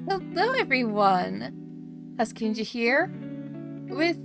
Hello everyone! HuskeyNinja here with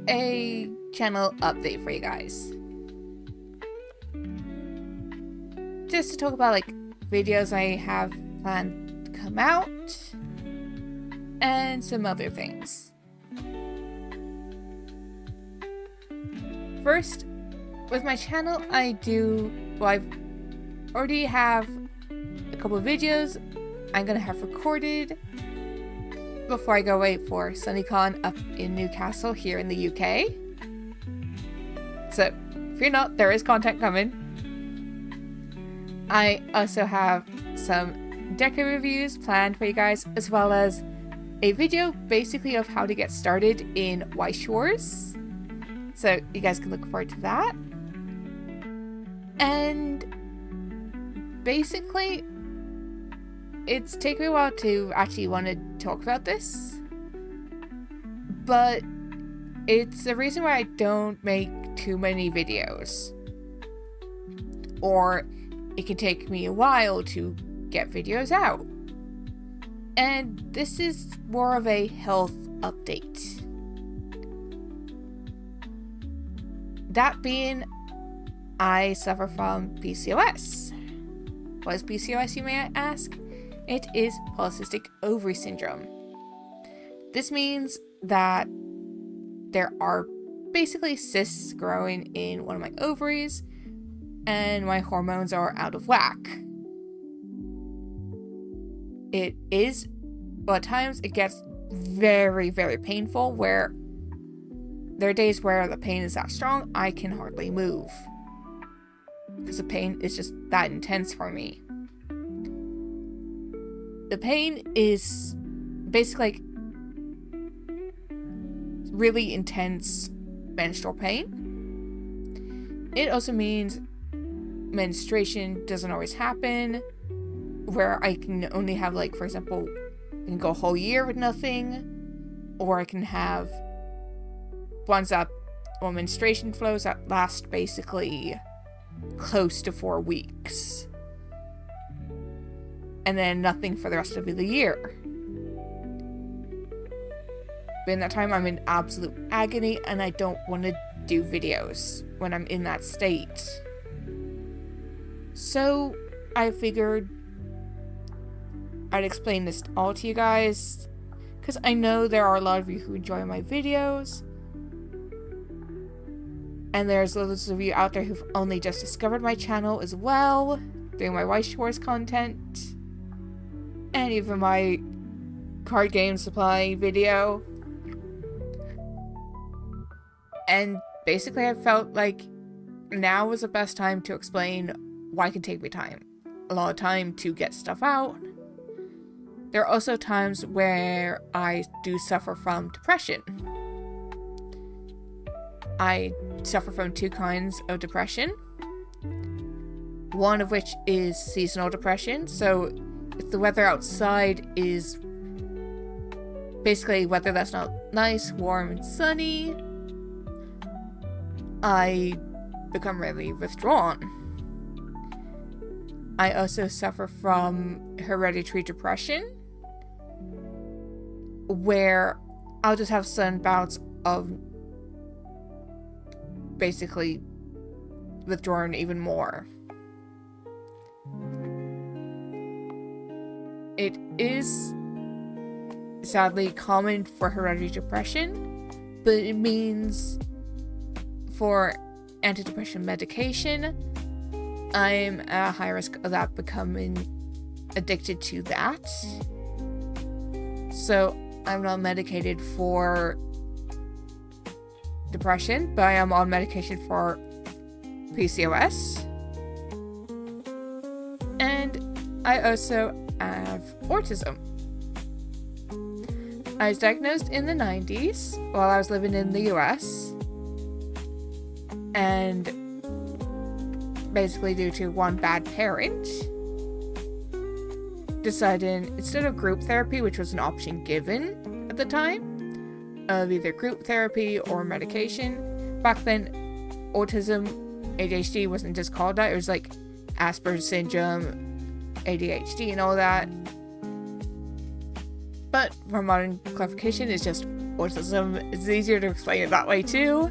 a channel update for you guys. Just to talk about videos I have planned to come out and some other things. First, with my channel I already have a couple of videos I'm gonna have recorded before I go away for SunnyCon up in Newcastle here in the UK. So, fear not, there is content coming. I also have some deco reviews planned for you guys, as well as a video basically of how to get started in White Shores. So you guys can look forward to that. And basically, it's taken me a while to actually want to talk about this, but it's the reason why I don't make too many videos, or it can take me a while to get videos out. And this is more of a health update. That being, I suffer from PCOS. What is PCOS, you may ask? It is polycystic ovary syndrome. This means that there are basically cysts growing in one of my ovaries and my hormones are out of whack. It is, but at times it gets very, very painful, where there are days where the pain is that strong I can hardly move because the pain is just that intense for me. The pain is basically really intense menstrual pain. It also means menstruation doesn't always happen, where I can only have, for example, I can go a whole year with nothing, or I can have ones that, menstruation flows that last basically close to 4 weeks. And then nothing for the rest of the year. But in that time, I'm in absolute agony, and I don't want to do videos when I'm in that state. So I figured I'd explain this all to you guys, because I know there are a lot of you who enjoy my videos, and there's those of you out there who've only just discovered my channel as well, doing my White Shores content, and even my card game supply video. And basically I felt like now was the best time to explain why it can take me time. A lot of time to get stuff out. There are also times where I do suffer from depression. I suffer from 2 kinds of depression. One of which is seasonal depression, so if the weather outside is basically weather that's not nice, warm, and sunny, I become really withdrawn. I also suffer from hereditary depression, where I'll just have sudden bouts of basically withdrawing even more. It is sadly common for hereditary depression, but it means for antidepressant medication, I'm at a high risk of that becoming addicted to that. So I'm not medicated for depression, but I am on medication for PCOS. And I also have autism. I was diagnosed in the 90s while I was living in the US, and basically due to one bad parent deciding, instead of group therapy, which was an option given at the time, of either group therapy or medication. Back then, autism, ADHD wasn't just called that, it was Asperger's syndrome, ADHD and all that. But for modern clarification, it's just autism. It's easier to explain it that way too.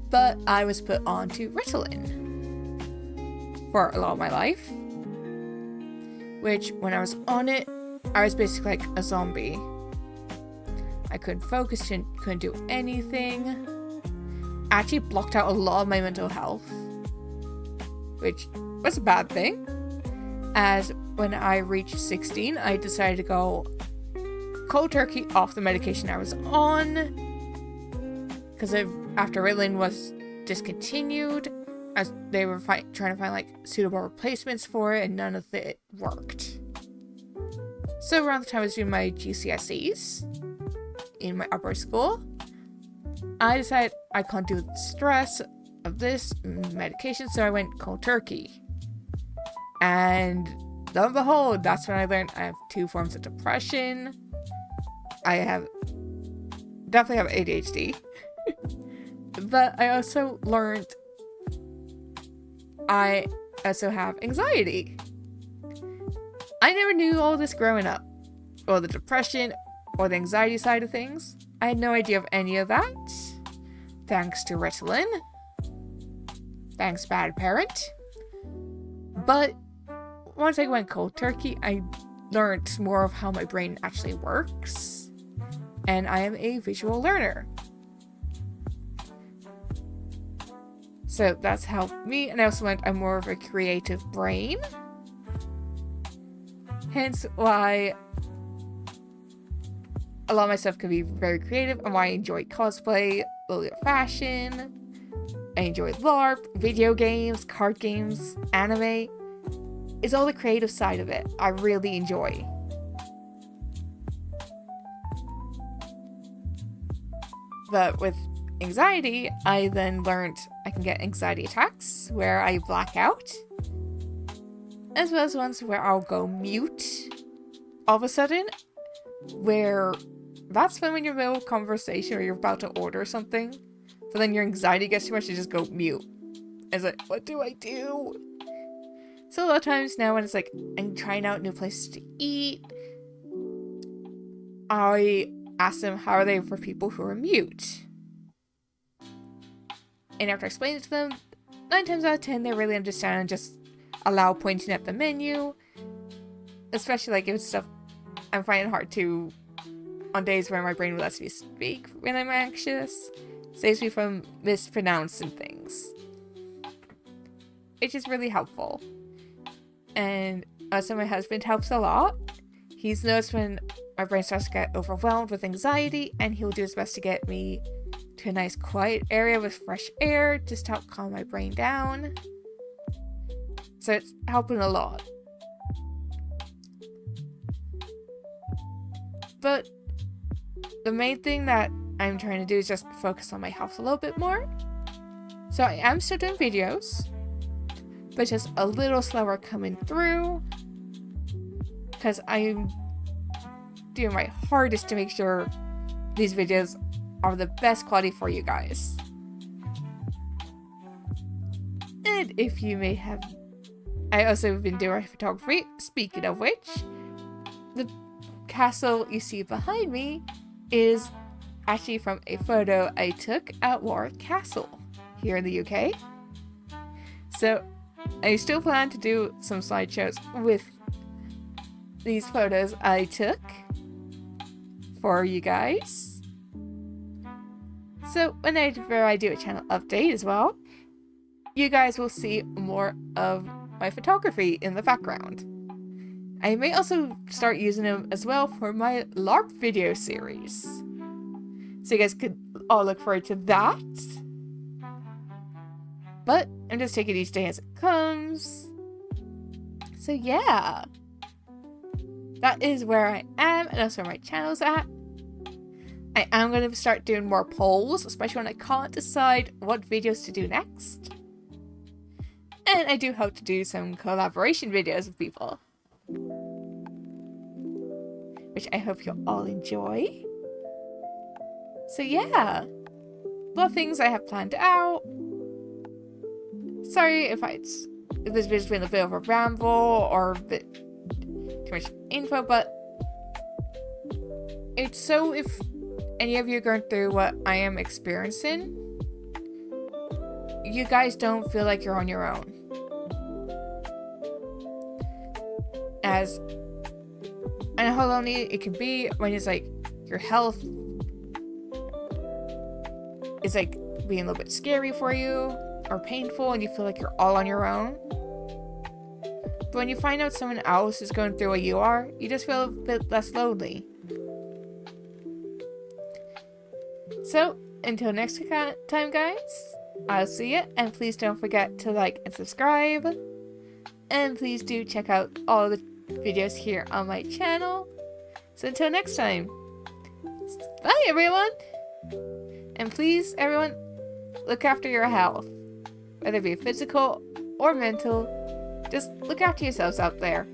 But I was put onto Ritalin for a lot of my life, which when I was on it, I was basically like a zombie. I couldn't focus, couldn't do anything. Actually blocked out a lot of my mental health, which was a bad thing, as when I reached 16, I decided to go cold turkey off the medication I was on, because after Ritalin was discontinued, as they were trying to find like suitable replacements for it, and none of it worked. So around the time I was doing my GCSEs in my upper school, I decided I can't do the stress of this medication, so I went cold turkey. And lo and behold, that's when I learned I have 2 forms of depression. I definitely have ADHD. But I also learned I also have anxiety. I never knew all this growing up, or the depression, or the anxiety side of things. I had no idea of any of that. Thanks to Ritalin. Thanks, bad parent. But once I went cold turkey, I learned more of how my brain actually works. And I am a visual learner. So that's helped me. And I also learned I'm more of a creative brain. Hence why a lot of my stuff can be very creative, and why I enjoy cosplay, a little bit of fashion. I enjoy LARP, video games, card games, anime. It's all the creative side of it I really enjoy. But with anxiety, I then learned I can get anxiety attacks where I black out, as well as ones where I'll go mute all of a sudden, where that's when you're in the middle of a conversation or you're about to order something, but then your anxiety gets too much, you just go mute. It's like, what do I do? So a lot of times now when it's like, I'm trying out new places to eat, I ask them how are they for people who are mute. And after I explain it to them, 9 times out of 10 they really understand and just allow pointing at the menu. Especially like if it's stuff I'm finding hard to, on days where my brain lets me speak when I'm anxious, saves me from mispronouncing things. It's just really helpful. And also my husband helps a lot. He's noticed when my brain starts to get overwhelmed with anxiety, and he'll do his best to get me to a nice quiet area with fresh air, just to help calm my brain down. So it's helping a lot. But the main thing that I'm trying to do is just focus on my health a little bit more. So I am still doing videos, but just a little slower coming through, because I'm doing my hardest to make sure these videos are the best quality for you guys. And if you may have, I also have been doing photography. Speaking of which, the castle you see behind me is actually from a photo I took at Warwick Castle here in the UK. So I still plan to do some slideshows with these photos I took for you guys. So whenever I do a channel update as well, you guys will see more of my photography in the background. I may also start using them as well for my LARP video series. So you guys could all look forward to that. But I'm just taking each day as it comes. So yeah. That is where I am, and that's where my channel's at. I am going to start doing more polls, especially when I can't decide what videos to do next. And I do hope to do some collaboration videos with people, which I hope you'll all enjoy. So yeah, a lot of things I have planned out. Sorry if this video's been a bit of a ramble or a bit too much info, but it's so if any of you are going through what I am experiencing, you guys don't feel like you're on your own. As I know how lonely it can be when it's like your health is like being a little bit scary for you or painful and you feel like you're all on your own. But when you find out someone else is going through what you are, you just feel a bit less lonely. So, until next time, guys, I'll see you, and please don't forget to like and subscribe. And please do check out all the videos here on my channel. So until next time, bye everyone! And please, everyone, look after your health. Whether it be physical or mental, just look after yourselves out there.